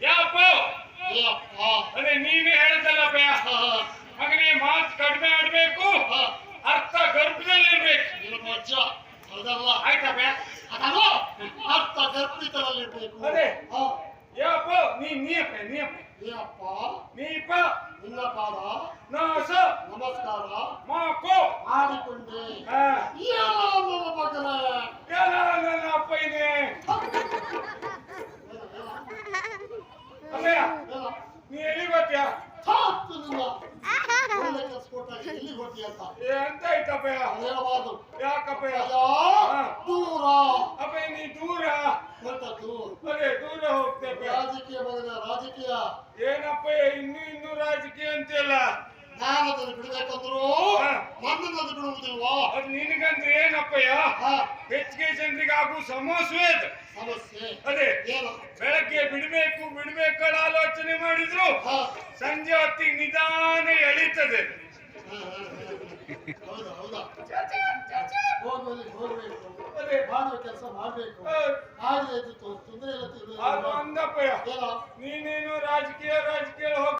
ಯಾಪ ಅದೇ ನೀನೇ ಹೇಳಿದಲ್ಲಪ್ಪ ಮಗನೇ ಮಾತು ಕಡಿಮೆ ಆಡ್ಬೇಕು ಅರ್ಥ ಗರ್ಭದಲ್ಲಿರ್ಬೇಕು ಆಯ್ತಪ್ಪ ಅರ್ಥ ಗರ್ಭಿತರಲ್ಲಿರ್ಬೇಕು. ಅದೇ ಯಾಪ ನೀಯಪ್ಪ ನೀಪ ನಿನ್ನ ಪಾದ ನಾಸ ನಮಸ್ಕಾರ ಮಾಕೋ ಮಾಡಿಕೊಂಡೆ. ಮಗನೇ ಎಲ್ಲ ನನ್ನ ಅಪ್ಪ ಇದೆ ಅಮ್ಮಯ್ಯ ನೀ ಎಲ್ಲಿ ಗೊತ್ತೀಯ ಎಲ್ಲಿ ಗೊತ್ತಿ ಅಂತ ಎಂತ ಆಯ್ತಪ್ಪಯ್ಯ ಹೇಳಬಾರ್ದು. ಯಾಕಪ್ಪಯ್ಯ ದೂರ ಅಪ್ಪ ನೀ ದೂರ ಹೊರಟದ್ದು ಅದೇ ದೂರ ಹೋಗ್ತೇವೆ ರಾಜಕೀಯ ಮಗನ ರಾಜಕೀಯ ಏನಪ್ಪಯ್ಯ ಇನ್ನೂ ರಾಜಕೀಯ ಅಂತೆಲ್ಲ ನಾನದನ್ನು ಬಿಡಬೇಕಂದ್ರು ನನ್ನನ್ನು ಬಿಡುವುದಿಲ್ವಾ? ಅದು ನಿನಗಂದ್ರೆ ಏನಪ್ಪಯ್ಯ ಹೆಚ್ಚಿಗೆ ಜನರಿಗೆ ಆಗು ಸಮಸ್ಯೆ ಅದು ಸಮಸ್ಯೆ ಅದೇ ಏನು? ಬೆಳಗ್ಗೆ ಬಿಡ್ಬೇಕಲ್ಲ ಆಲೋಚನೆ ಮಾಡಿದ್ರು ಸಂಜೆ ಹೊತ್ತಿಗೆ ನಿಧಾನ ಎಳೀತದೆ. ಹೌದಾ ಹೌದಾ ಹೋಗ್ಬೇಕು ಅದೇ ಮಾಡುವ ಕೆಲಸ ಮಾಡ್ಬೇಕು. ಹಾಗೆ ತೊಂದರೆ ಇಲ್ಲ. ಅದು ಅಂದಪ್ಪಯ್ಯ ಏನೋ ನೀನೇನು ರಾಜಕೀಯ ಹೋಗ